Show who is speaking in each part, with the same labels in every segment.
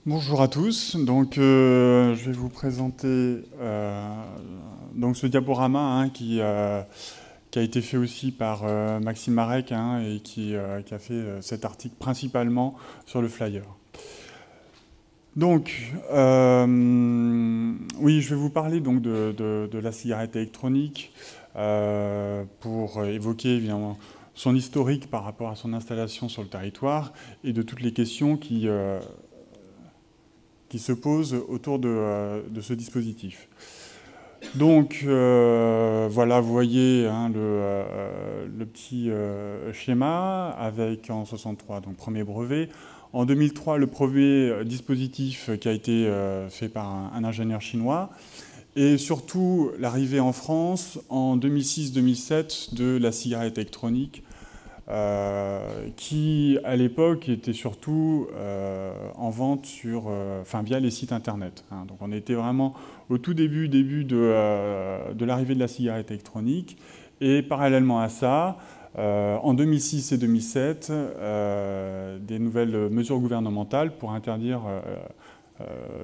Speaker 1: Bonjour à tous. Donc, je vais vous présenter donc ce diaporama qui a été fait aussi par Maxime Marek et qui a fait cet article principalement sur le flyer. Donc, oui, je vais vous parler donc de la cigarette électronique pour évoquer évidemment son historique par rapport à son installation sur le territoire et de toutes les questions qui se posent autour de ce dispositif. Donc voilà, vous voyez le petit schéma avec en 63, donc premier brevet. En 2003, le premier dispositif qui a été fait par un ingénieur chinois. Et surtout, l'arrivée en France en 2006-2007 de la cigarette électronique qui, à l'époque, était surtout en vente via les sites internet. Donc on était vraiment au tout début de l'arrivée de la cigarette électronique. Et parallèlement à ça, en 2006 et 2007, des nouvelles mesures gouvernementales pour interdire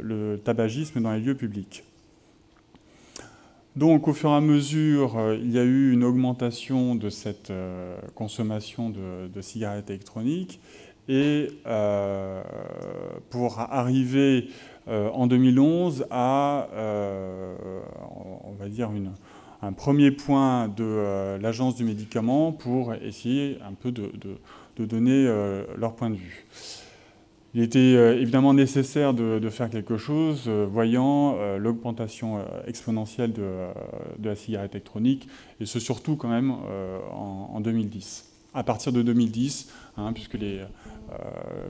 Speaker 1: le tabagisme dans les lieux publics. Donc, au fur et à mesure, il y a eu une augmentation de cette consommation de cigarettes électroniques. Et pour arriver en 2011 à, on va dire, un premier point de l'Agence du médicament pour essayer un peu de donner leur point de vue. Il était évidemment nécessaire de faire quelque chose, voyant l'augmentation exponentielle de la cigarette électronique, et ce surtout quand même en 2010. À partir de 2010, puisque les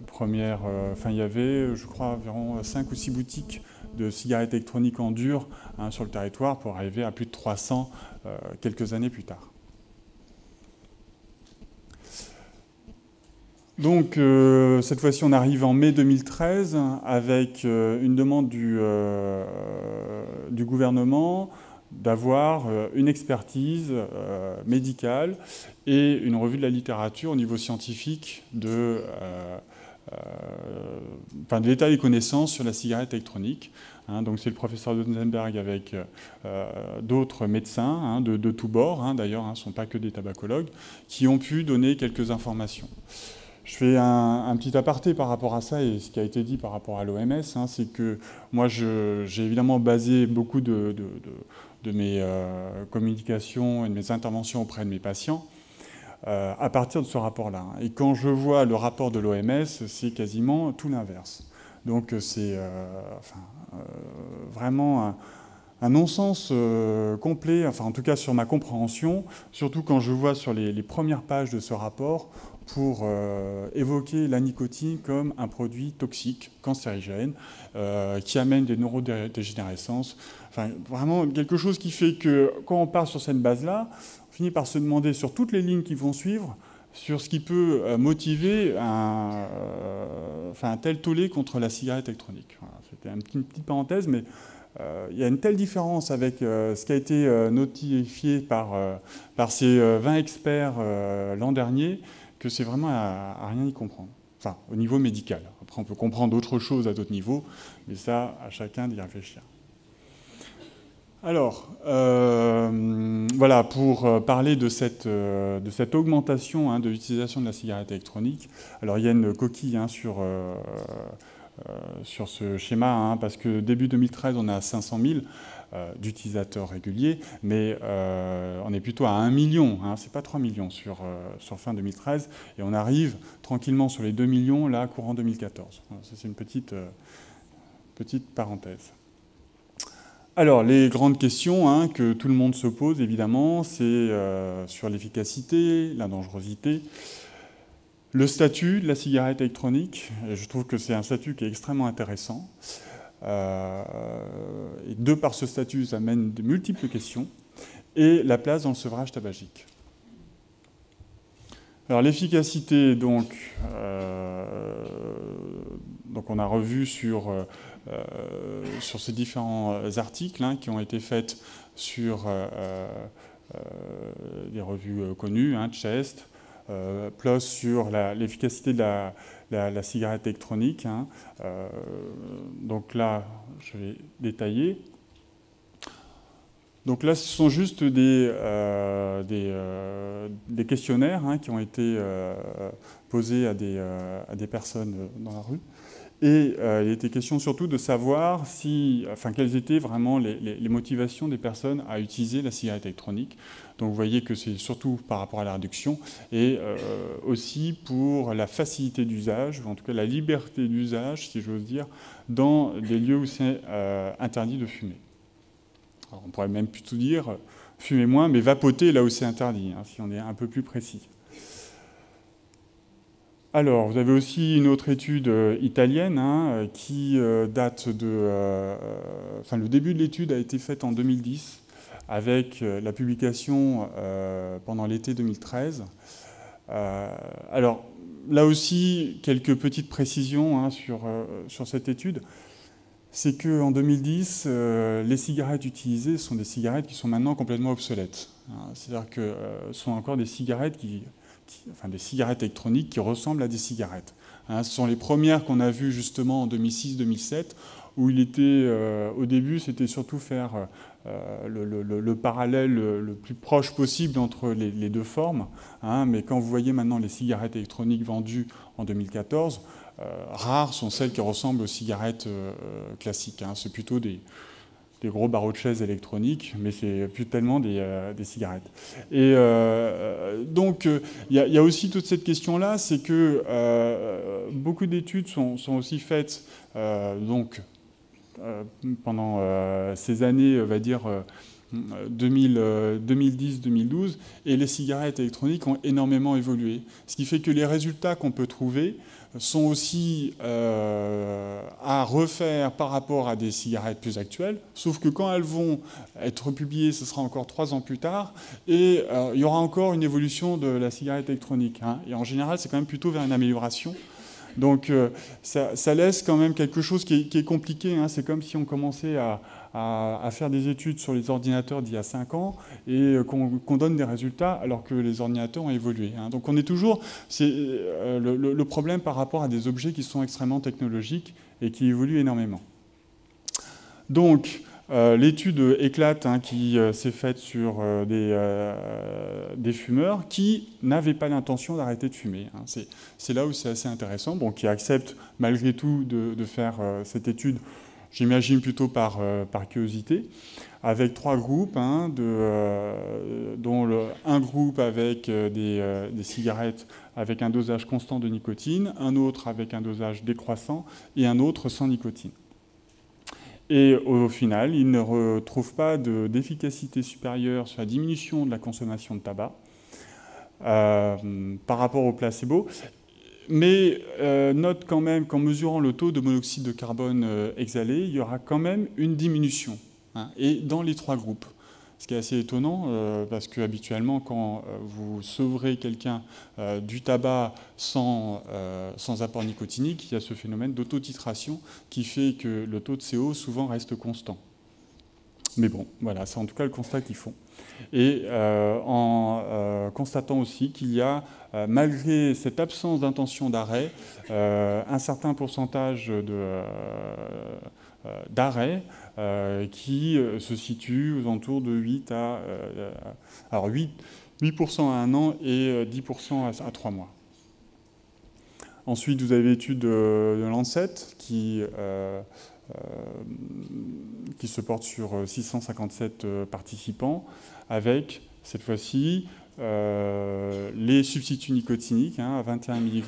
Speaker 1: premières... il y avait, je crois, environ 5 ou 6 boutiques de cigarettes électroniques en dur sur le territoire pour arriver à plus de 300 quelques années plus tard. Donc, cette fois-ci, on arrive en mai 2013 avec une demande du gouvernement d'avoir une expertise médicale et une revue de la littérature au niveau scientifique de l'état des connaissances sur la cigarette électronique. Donc c'est le professeur Donzenberg avec d'autres médecins de tous bords, d'ailleurs, ce ne sont pas que des tabacologues, qui ont pu donner quelques informations. Je fais un petit aparté par rapport à ça et ce qui a été dit par rapport à l'OMS, c'est que moi j'ai évidemment basé beaucoup de mes communications et de mes interventions auprès de mes patients à partir de ce rapport-là. Et quand je vois le rapport de l'OMS, c'est quasiment tout l'inverse. Donc c'est vraiment un non-sens complet, en tout cas sur ma compréhension, surtout quand je vois sur les premières pages de ce rapport pour évoquer la nicotine comme un produit toxique, cancérigène, qui amène des neurodégénérescences. Vraiment quelque chose qui fait que quand on part sur cette base-là, on finit par se demander sur toutes les lignes qui vont suivre, sur ce qui peut motiver un tel tollé contre la cigarette électronique. Voilà, c'était une petite parenthèse, mais il y a une telle différence avec ce qui a été notifié par ces 20 experts l'an dernier que c'est vraiment à rien y comprendre. Enfin, au niveau médical. Après, on peut comprendre d'autres choses à d'autres niveaux, mais ça, à chacun d'y réfléchir. Alors, voilà, pour parler de cette augmentation de l'utilisation de la cigarette électronique, alors il y a une coquille sur ce schéma, parce que début 2013, on est à 500 000 d'utilisateurs réguliers, mais on est plutôt à 1 million, c'est pas 3 millions sur fin 2013, et on arrive tranquillement sur les 2 millions, là, courant 2014. Voilà, ça, c'est une petite parenthèse. Alors, les grandes questions que tout le monde se pose, évidemment, c'est sur l'efficacité, la dangerosité, le statut de la cigarette électronique. Et je trouve que c'est un statut qui est extrêmement intéressant. Et de par ce statut, ça mène de multiples questions. Et la place dans le sevrage tabagique. Alors, l'efficacité, donc on a revu sur ces différents articles qui ont été faits sur des revues connues, Chest, PLOS sur l'efficacité de la cigarette électronique. Hein. Donc là, je vais détailler. Donc là, ce sont juste des questionnaires hein, qui ont été posés à des personnes dans la rue. Et il était question surtout de savoir quelles étaient vraiment les motivations des personnes à utiliser la cigarette électronique. Donc vous voyez que c'est surtout par rapport à la réduction et aussi pour la facilité d'usage, ou en tout cas la liberté d'usage, si j'ose dire, dans des lieux où c'est interdit de fumer. Alors, on pourrait même plutôt dire fumer moins, mais vapoter là où c'est interdit, hein, si on est un peu plus précis. Alors, vous avez aussi une autre étude italienne hein, qui date de... le début de l'étude a été fait en 2010 avec la publication pendant l'été 2013. Alors, là aussi, quelques petites précisions hein, sur cette étude. C'est qu'en 2010, les cigarettes utilisées sont des cigarettes qui sont maintenant complètement obsolètes. Hein, c'est-à-dire que ce sont encore des cigarettes des cigarettes électroniques qui ressemblent à des cigarettes. Hein, ce sont les premières qu'on a vues justement en 2006-2007, où il était, au début, c'était surtout faire le parallèle le plus proche possible entre les deux formes. Hein, mais quand vous voyez maintenant les cigarettes électroniques vendues en 2014, rares sont celles qui ressemblent aux cigarettes classiques. Hein, c'est plutôt des gros barreaux de chaises électroniques, mais c'est plus tellement des cigarettes. Et donc, il y a aussi toute cette question-là, c'est que beaucoup d'études sont aussi faites pendant ces années, on va dire, 2010-2012, et les cigarettes électroniques ont énormément évolué. Ce qui fait que les résultats qu'on peut trouver sont aussi à refaire par rapport à des cigarettes plus actuelles, sauf que quand elles vont être publiées, ce sera encore 3 ans plus tard, et il y aura encore une évolution de la cigarette électronique. Hein, et en général, c'est quand même plutôt vers une amélioration. Donc ça laisse quand même quelque chose qui est compliqué. Hein. C'est comme si on commençait à faire des études sur les ordinateurs d'il y a 5 ans et qu'on donne des résultats alors que les ordinateurs ont évolué. Hein. Donc on est toujours... C'est le problème par rapport à des objets qui sont extrêmement technologiques et qui évoluent énormément. Donc... l'étude éclate hein, qui s'est faite sur des fumeurs qui n'avaient pas l'intention d'arrêter de fumer. Hein. C'est là où c'est assez intéressant, bon, qui acceptent malgré tout de faire cette étude, j'imagine plutôt par curiosité, avec 3 groupes, hein, dont un groupe avec des cigarettes avec un dosage constant de nicotine, un autre avec un dosage décroissant et un autre sans nicotine. Et au final, ils ne retrouvent pas d'efficacité supérieure sur la diminution de la consommation de tabac par rapport au placebo. Mais note quand même qu'en mesurant le taux de monoxyde de carbone exhalé, il y aura quand même une diminution, hein, et dans les 3 groupes. Ce qui est assez étonnant, parce qu'habituellement, quand vous sevrez quelqu'un du tabac sans apport nicotinique, il y a ce phénomène d'autotitration qui fait que le taux de CO souvent reste constant. Mais bon, voilà, c'est en tout cas le constat qu'ils font. Et en constatant aussi qu'il y a, malgré cette absence d'intention d'arrêt, un certain pourcentage d'arrêt qui se situe aux alentours de 8% à 1 an et 10% à 3 mois. Ensuite, vous avez l'étude de Lancet qui se porte sur 657 participants, avec, cette fois-ci, les substituts nicotiniques hein, à 21 mg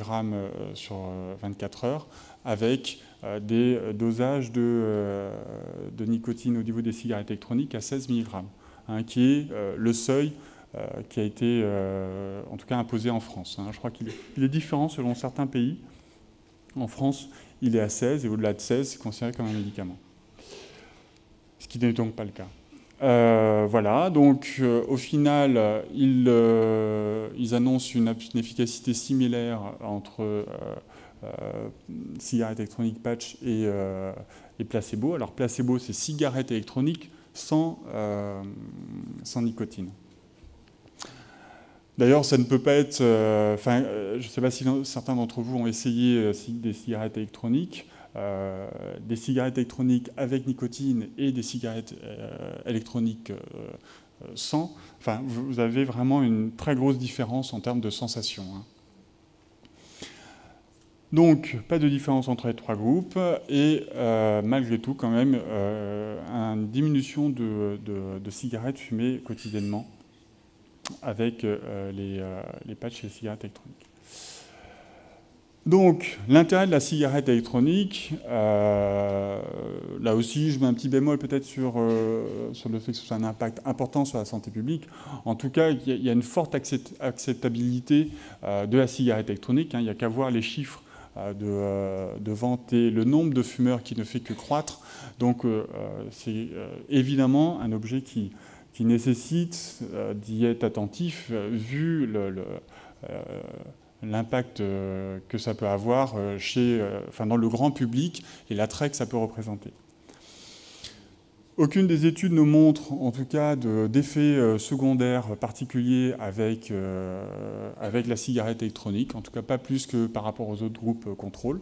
Speaker 1: sur 24 heures, avec des dosages de nicotine au niveau des cigarettes électroniques à 16 mg, hein, qui est le seuil qui a été, en tout cas, imposé en France. Hein. Je crois qu'il est différent selon certains pays. En France, il est à 16, et au-delà de 16, c'est considéré comme un médicament. Ce qui n'est donc pas le cas. Voilà, donc au final, ils annoncent une efficacité similaire entre cigarette électronique patch et placebo. Alors placebo, c'est cigarette électronique sans nicotine. D'ailleurs, ça ne peut pas être... je ne sais pas si certains d'entre vous ont essayé des cigarettes électroniques. Des cigarettes électroniques avec nicotine et des cigarettes électroniques sans. Enfin, vous avez vraiment une très grosse différence en termes de sensation. Hein. Donc, pas de différence entre les trois groupes et malgré tout, quand même, une diminution de cigarettes fumées quotidiennement avec les patchs et les cigarettes électroniques. Donc, l'intérêt de la cigarette électronique, là aussi, je mets un petit bémol peut-être sur le fait que ce soit un impact important sur la santé publique. En tout cas, il y a une forte acceptabilité de la cigarette électronique. Hein. Il n'y a qu'à voir les chiffres de vente et le nombre de fumeurs qui ne fait que croître. Donc, c'est évidemment un objet qui nécessite d'y être attentif vu l'impact que ça peut avoir dans le grand public et l'attrait que ça peut représenter. Aucune des études ne montre, en tout cas, d'effets secondaires particuliers avec la cigarette électronique, en tout cas pas plus que par rapport aux autres groupes contrôle.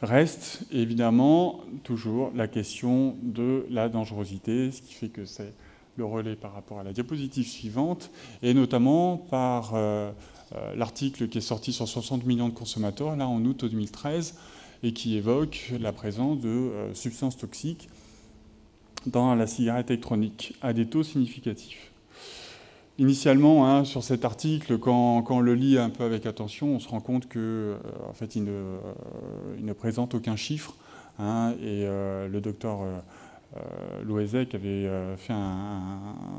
Speaker 1: Reste évidemment toujours la question de la dangerosité, ce qui fait que c'est le relais par rapport à la diapositive suivante, et notamment par l'article qui est sorti sur 60 millions de consommateurs, là en août 2013, et qui évoque la présence de substances toxiques dans la cigarette électronique à des taux significatifs. Initialement, hein, sur cet article, quand on le lit un peu avec attention, on se rend compte que, en fait, il ne présente aucun chiffre. Hein, et le docteur Loezek avait fait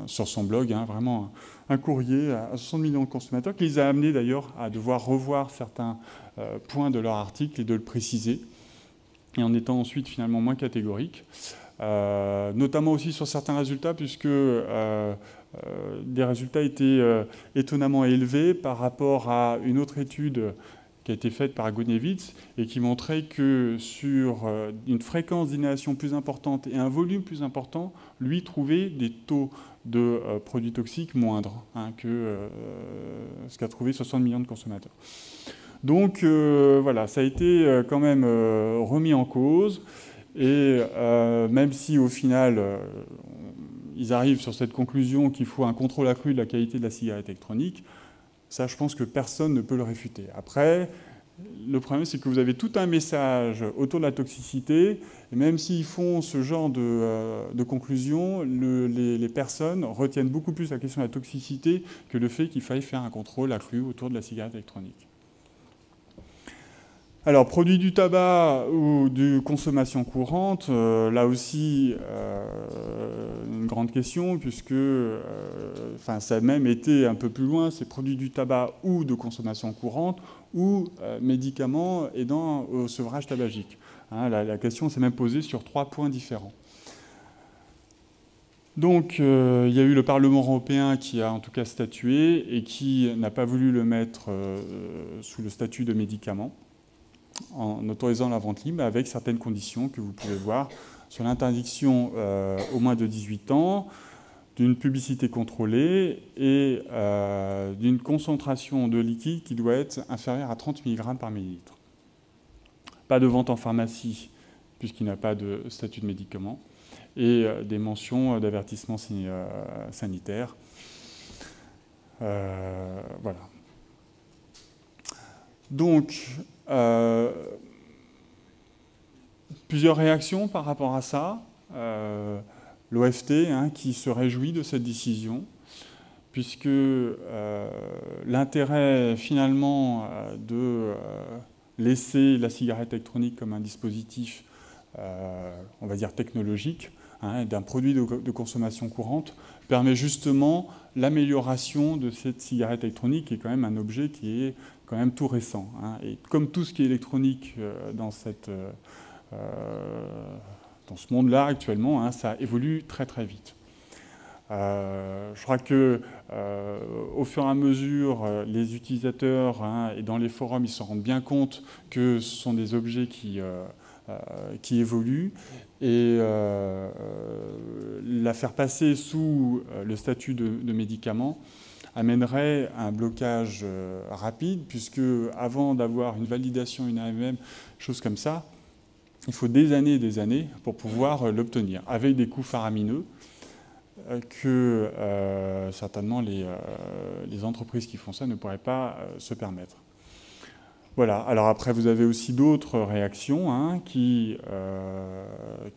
Speaker 1: sur son blog vraiment un courrier à 60 millions de consommateurs qui les a amenés d'ailleurs à devoir revoir certains points de leur article et de le préciser, et en étant ensuite finalement moins catégorique. Notamment aussi sur certains résultats, puisque des résultats étaient étonnamment élevés par rapport à une autre étude qui a été faite par Agonevitz et qui montrait que sur une fréquence d'inhalation plus importante et un volume plus important, lui trouvait des taux de produits toxiques moindres que ce qu'a trouvé 60 millions de consommateurs. Donc voilà, ça a été quand même remis en cause. Et même si au final, ils arrivent sur cette conclusion qu'il faut un contrôle accru de la qualité de la cigarette électronique, ça, je pense que personne ne peut le réfuter. Après, le problème, c'est que vous avez tout un message autour de la toxicité, et même s'ils font ce genre de conclusion, les personnes retiennent beaucoup plus la question de la toxicité que le fait qu'il faille faire un contrôle accru autour de la cigarette électronique. Alors, produits du tabac ou de consommation courante, là aussi, une grande question, puisque ça a même été un peu plus loin, c'est produits du tabac ou de consommation courante, ou médicaments aidant au sevrage tabagique. Hein, la question s'est même posée sur 3 points différents. Donc, il y a eu le Parlement européen qui a en tout cas statué et qui n'a pas voulu le mettre sous le statut de médicament, en autorisant la vente libre avec certaines conditions que vous pouvez voir sur l'interdiction au moins de 18 ans, d'une publicité contrôlée et d'une concentration de liquide qui doit être inférieure à 30 mg par millilitre. Pas de vente en pharmacie puisqu'il n'a pas de statut de médicament et des mentions d'avertissement sanitaire. Voilà. Donc, plusieurs réactions par rapport à ça. L'OFT qui se réjouit de cette décision, puisque l'intérêt finalement de laisser la cigarette électronique comme un dispositif, on va dire technologique, d'un produit de consommation courante, permet justement l'amélioration de cette cigarette électronique, qui est quand même un objet qui est quand même tout récent. Et comme tout ce qui est électronique dans ce monde-là actuellement, ça évolue très très vite. Je crois que au fur et à mesure, les utilisateurs et dans les forums, ils se rendent bien compte que ce sont des objets qui évoluent, et la faire passer sous le statut de médicament amènerait à un blocage rapide, puisque avant d'avoir une validation, une AMM, chose comme ça, il faut des années pour pouvoir l'obtenir, avec des coûts faramineux que certainement les entreprises qui font ça ne pourraient pas se permettre. Voilà, alors après vous avez aussi d'autres réactions hein, qui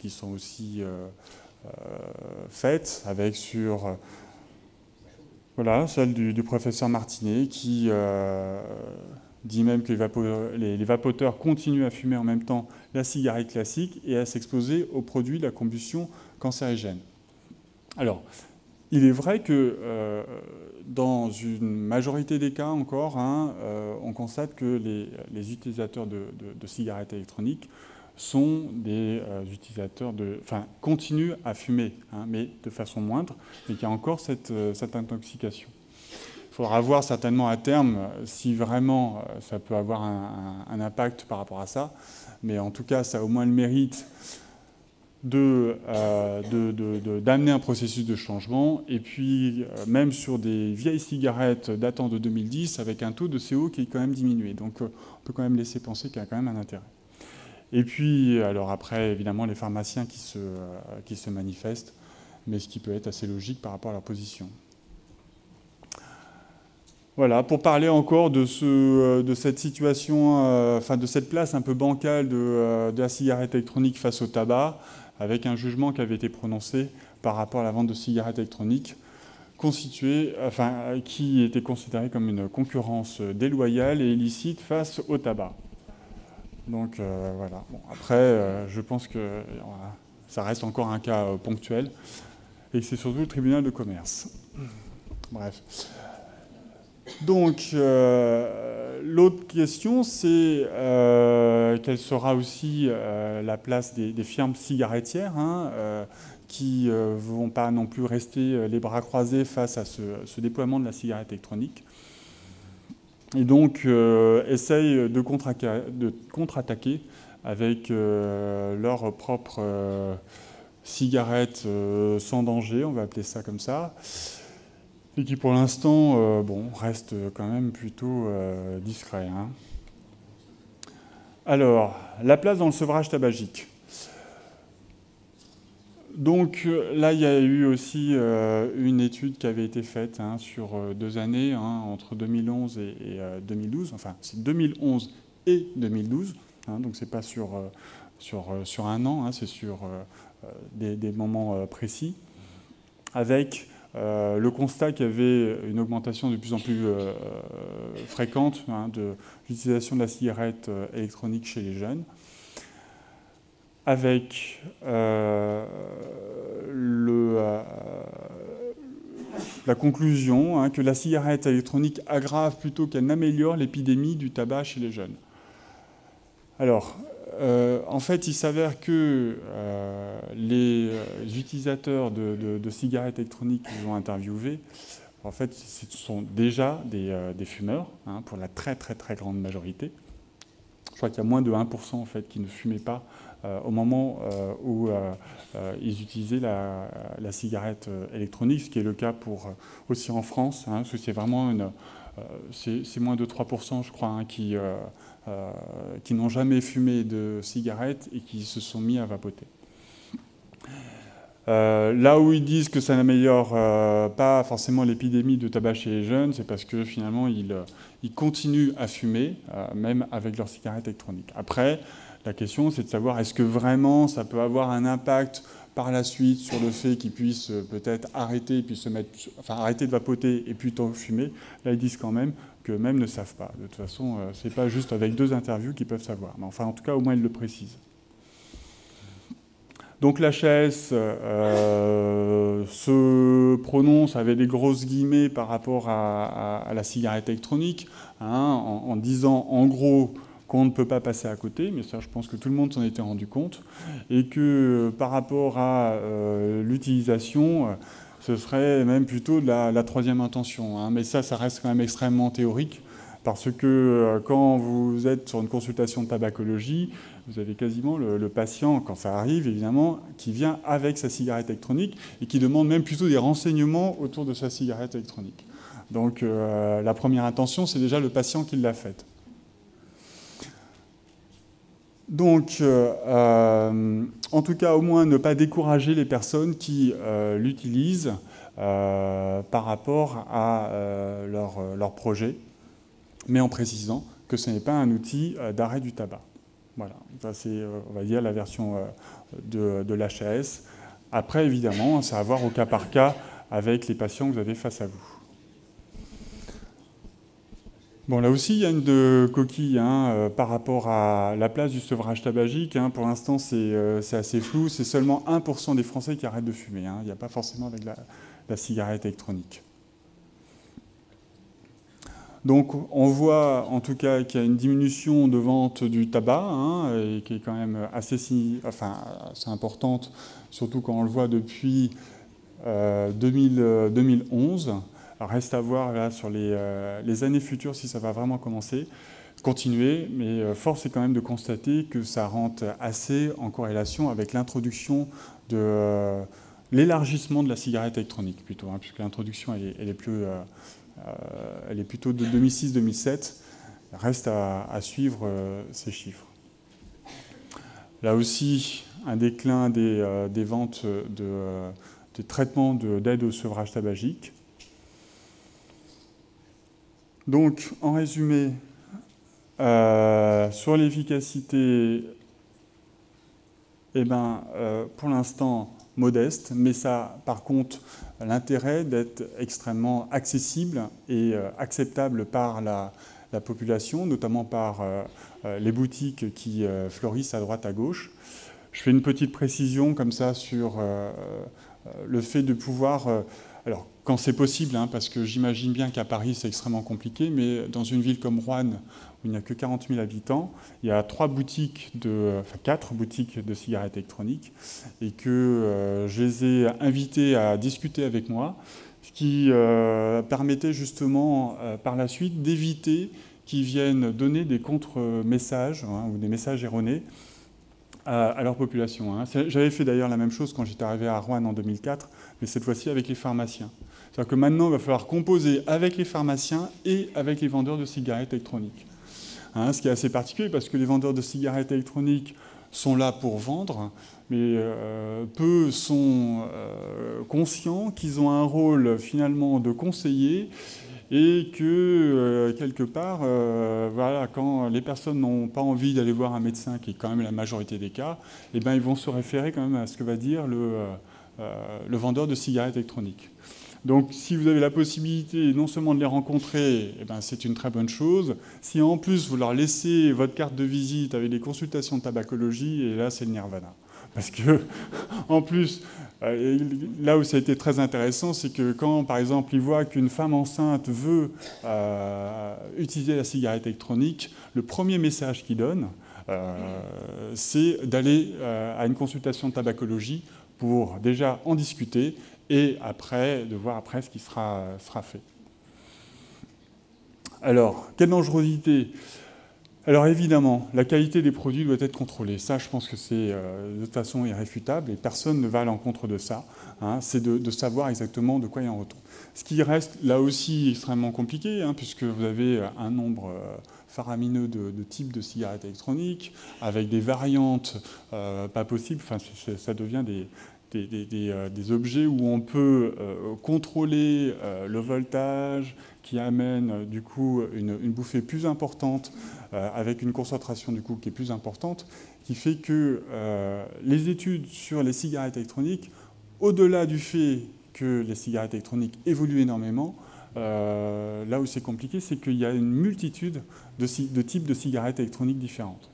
Speaker 1: sont aussi faites, avec sur voilà, celle du professeur Martinet qui dit même que les vapoteurs continuent à fumer en même temps la cigarette classique et à s'exposer aux produits de la combustion cancérigène. Alors, il est vrai que dans une majorité des cas encore, hein, on constate que les utilisateurs de cigarettes électroniques sont des utilisateurs continuent à fumer, hein, mais de façon moindre, mais qu'il y a encore cette intoxication. Il faudra voir certainement à terme si vraiment ça peut avoir un impact par rapport à ça, mais en tout cas, ça a au moins le mérite d'amener un processus de changement, et puis même sur des vieilles cigarettes datant de 2010, avec un taux de CO qui est quand même diminué. Donc on peut quand même laisser penser qu'il y a quand même un intérêt. Et puis, alors après, évidemment, les pharmaciens qui se manifestent, mais ce qui peut être assez logique par rapport à leur position. Voilà, pour parler encore de cette situation, de cette place un peu bancale de la cigarette électronique face au tabac, avec un jugement qui avait été prononcé par rapport à la vente de cigarettes électroniques, qui était considéré comme une concurrence déloyale et illicite face au tabac. Donc voilà. Bon, après, je pense que ça reste encore un cas ponctuel, et c'est surtout le tribunal de commerce. Bref. Donc, l'autre question, c'est quelle sera aussi la place des firmes cigarettières, hein, qui ne vont pas non plus rester les bras croisés face à ce déploiement de la cigarette électronique. Et donc, essayent de contre-attaquer avec leur propre cigarette sans danger, on va appeler ça comme ça, et qui pour l'instant reste quand même plutôt discret. Hein. Alors, la place dans le sevrage tabagique. Donc là, il y a eu aussi une étude qui avait été faite hein, sur 2 années, hein, entre 2011 et 2012. Enfin, c'est 2011 et 2012. Hein, donc c'est pas sur un an, hein, c'est sur des moments précis, avec le constat qu'il y avait une augmentation de plus en plus fréquente hein, de l'utilisation de la cigarette électronique chez les jeunes, avec la conclusion hein, que la cigarette électronique aggrave plutôt qu'elle n'améliore l'épidémie du tabac chez les jeunes. Alors, en fait, il s'avère que les utilisateurs de cigarettes électroniques qu'ils ont interviewés, en fait, ce sont déjà des fumeurs, hein, pour la très très très grande majorité. Je crois qu'il y a moins de 1% en fait, qui ne fumaient pas au moment où ils utilisaient la cigarette électronique, ce qui est le cas aussi en France, hein, parce que c'est vraiment c'est moins de 3%, je crois, hein, qui n'ont jamais fumé de cigarette et qui se sont mis à vapoter. Là où ils disent que ça n'améliore pas forcément l'épidémie de tabac chez les jeunes, c'est parce que finalement ils continuent à fumer, même avec leur cigarette électronique. Après, la question c'est de savoir est-ce que vraiment ça peut avoir un impact par la suite sur le fait qu'ils puissent peut-être arrêter, puis arrêter de vapoter et plutôt fumer. Là, ils disent quand même qu'eux-mêmes ne savent pas. De toute façon, c'est pas juste avec 2 interviews qu'ils peuvent savoir. Mais enfin, en tout cas, au moins, ils le précisent. Donc l'HAS se prononce avec des grosses guillemets par rapport à la cigarette électronique, hein, en disant en gros qu'on ne peut pas passer à côté, mais ça je pense que tout le monde s'en était rendu compte, et que par rapport à l'utilisation, ce serait même plutôt de la 3e intention. Hein, mais ça reste quand même extrêmement théorique, parce que quand vous êtes sur une consultation de tabacologie, vous avez quasiment le patient, quand ça arrive évidemment, qui vient avec sa cigarette électronique et qui demande même plutôt des renseignements autour de sa cigarette électronique. Donc la première intention, c'est déjà le patient qui l'a faite. Donc, en tout cas, au moins ne pas décourager les personnes qui l'utilisent par rapport à leur projet, mais en précisant que ce n'est pas un outil d'arrêt du tabac. Voilà, ça c'est, on va dire, la version de l'HAS. Après, évidemment, c'est à voir au cas par cas avec les patients que vous avez face à vous. Bon, là aussi, il y a une coquille par rapport à la place du sevrage tabagique. Pour l'instant, c'est assez flou. C'est seulement 1% des Français qui arrêtent de fumer. Il n'y a pas forcément avec la cigarette électronique. Donc, on voit en tout cas qu'il y a une diminution de vente du tabac, et qui est quand même assez importante, surtout quand on le voit depuis 2011. Alors, reste à voir là, sur les années futures si ça va vraiment continuer, mais force est quand même de constater que ça rentre assez en corrélation avec l'introduction de l'élargissement de la cigarette électronique plutôt, puisque l'introduction elle est plutôt de 2006-2007. Reste à suivre ces chiffres. Là aussi, un déclin des ventes des traitements d'aide au sevrage tabagique. Donc, en résumé, sur l'efficacité, pour l'instant, modeste, mais ça, par contre, l'intérêt d'être extrêmement accessible et acceptable par la population, notamment par les boutiques qui fleurissent à droite à gauche. Je fais une petite précision comme ça sur le fait de pouvoir... alors, quand c'est possible, parce que j'imagine bien qu'à Paris, c'est extrêmement compliqué, mais dans une ville comme Roanne, où il n'y a que 40 000 habitants, il y a 4 boutiques de cigarettes électroniques, et que je les ai invités à discuter avec moi, ce qui permettait justement, par la suite, d'éviter qu'ils viennent donner des contre-messages ou des messages erronés à leur population. J'avais fait d'ailleurs la même chose quand j'étais arrivé à Roanne en 2004, mais cette fois-ci avec les pharmaciens. C'est-à-dire que maintenant, il va falloir composer avec les pharmaciens et avec les vendeurs de cigarettes électroniques. Ce qui est assez particulier parce que les vendeurs de cigarettes électroniques sont là pour vendre, mais peu sont conscients qu'ils ont un rôle finalement de conseiller et que quelque part, voilà, quand les personnes n'ont pas envie d'aller voir un médecin, qui est quand même la majorité des cas, ils vont se référer quand même à ce que va dire le vendeur de cigarettes électroniques. Donc, si vous avez la possibilité non seulement de les rencontrer, c'est une très bonne chose. Si en plus vous leur laissez votre carte de visite avec des consultations de tabacologie, et là c'est le nirvana. Parce que, en plus, là où ça a été très intéressant, c'est que quand, par exemple, ils voient qu'une femme enceinte veut utiliser la cigarette électronique, le premier message qu'ils donnent, c'est d'aller à une consultation de tabacologie pour déjà en discuter et après, de voir après ce qui sera fait. Alors, quelle dangerosité ? Alors évidemment, la qualité des produits doit être contrôlée. Ça, je pense que c'est de toute façon irréfutable et personne ne va à l'encontre de ça. C'est de savoir exactement de quoi il en retourne. Ce qui reste là aussi extrêmement compliqué, puisque vous avez un nombre faramineux de types de cigarettes électroniques, avec des variantes pas possibles. Enfin, ça devient des objets où on peut contrôler le voltage, qui amène du coup une bouffée plus importante, avec une concentration du coup qui est plus importante, qui fait que les études sur les cigarettes électroniques, au-delà du fait que les cigarettes électroniques évoluent énormément, là où c'est compliqué, c'est qu'il y a une multitude de types de cigarettes électroniques différentes.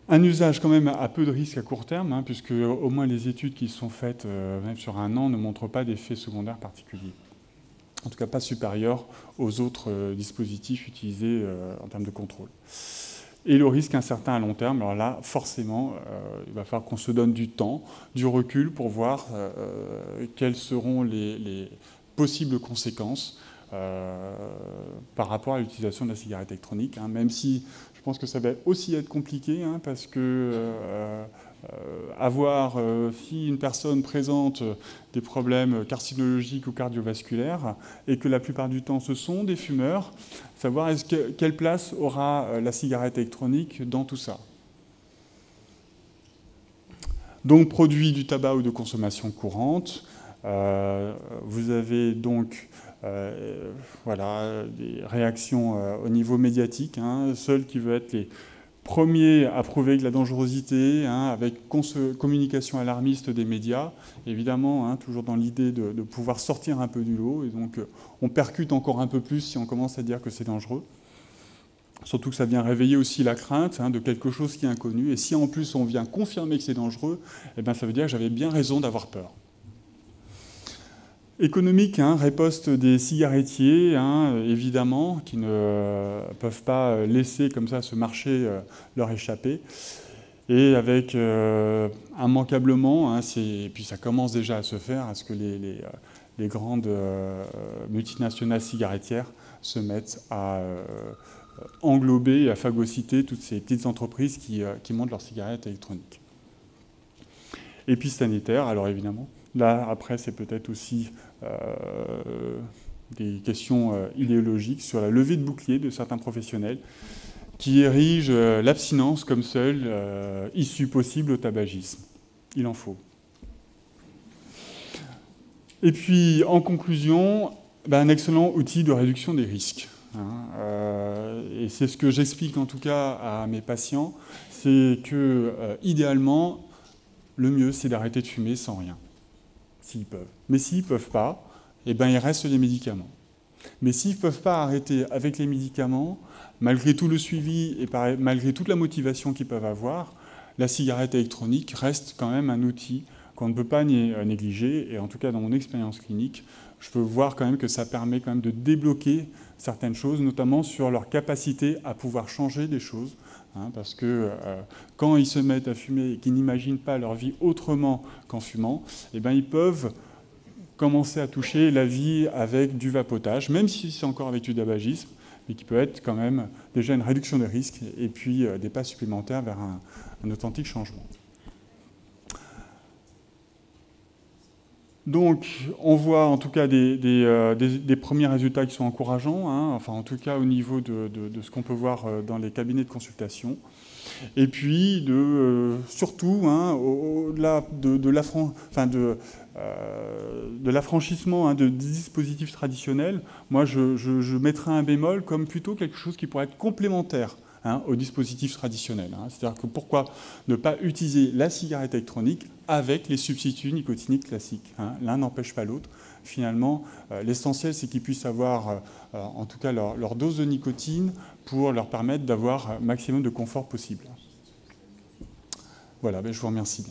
Speaker 1: Un usage quand même à peu de risque à court terme, puisque au moins les études qui sont faites même sur un an ne montrent pas d'effets secondaires particuliers. En tout cas pas supérieurs aux autres dispositifs utilisés en termes de contrôle. Et le risque incertain à long terme, alors là, forcément, il va falloir qu'on se donne du temps, du recul pour voir quelles seront les possibles conséquences par rapport à l'utilisation de la cigarette électronique, même si je pense que ça va aussi être compliqué, parce que si une personne présente des problèmes carcinologiques ou cardiovasculaires, et que la plupart du temps ce sont des fumeurs, savoir quelle place aura la cigarette électronique dans tout ça. Donc, produits du tabac ou de consommation courante. Vous avez donc des réactions au niveau médiatique. Seuls qui veulent être les premiers à prouver de la dangerosité, avec communication alarmiste des médias, évidemment, toujours dans l'idée de pouvoir sortir un peu du lot. Et donc, on percute encore un peu plus si on commence à dire que c'est dangereux. Surtout que ça vient réveiller aussi la crainte de quelque chose qui est inconnu. Et si en plus on vient confirmer que c'est dangereux, eh bien, ça veut dire que j'avais bien raison d'avoir peur. Économique, riposte des cigarettiers, évidemment, qui ne peuvent pas laisser comme ça ce marché leur échapper. Et avec immanquablement, et puis ça commence déjà à se faire, à ce que les grandes multinationales cigarettières se mettent à englober et à phagocyter toutes ces petites entreprises qui montent leurs cigarettes électroniques. Et puis sanitaire, alors évidemment, là après c'est peut-être aussi des questions idéologiques sur la levée de bouclier de certains professionnels qui érigent l'abstinence comme seule issue possible au tabagisme. Il en faut. Et puis en conclusion, un excellent outil de réduction des risques. Et c'est ce que j'explique en tout cas à mes patients, c'est que idéalement, le mieux c'est d'arrêter de fumer sans rien, s'ils peuvent. Mais s'ils ne peuvent pas, il reste les médicaments. Mais s'ils ne peuvent pas arrêter avec les médicaments, malgré tout le suivi et malgré toute la motivation qu'ils peuvent avoir, la cigarette électronique reste quand même un outil qu'on ne peut pas négliger. Et en tout cas, dans mon expérience clinique, je peux voir quand même que ça permet quand même de débloquer certaines choses, notamment sur leur capacité à pouvoir changer des choses. Parce que quand ils se mettent à fumer et qu'ils n'imaginent pas leur vie autrement qu'en fumant, ils peuvent commencer à toucher la vie avec du vapotage, même si c'est encore avec du tabagisme, mais qui peut être quand même déjà une réduction des risques et puis des pas supplémentaires vers un authentique changement. Donc, on voit en tout cas des premiers résultats qui sont encourageants, enfin en tout cas au niveau de ce qu'on peut voir dans les cabinets de consultation. Et puis, surtout, au-delà de l'affranchissement de dispositifs traditionnels, moi je mettrais un bémol comme plutôt quelque chose qui pourrait être complémentaire aux dispositifs traditionnels. C'est-à-dire que pourquoi ne pas utiliser la cigarette électronique avec les substituts nicotiniques classiques. L'un n'empêche pas l'autre. Finalement, l'essentiel, c'est qu'ils puissent avoir, en tout cas, leur dose de nicotine pour leur permettre d'avoir un maximum de confort possible. Voilà, je vous remercie.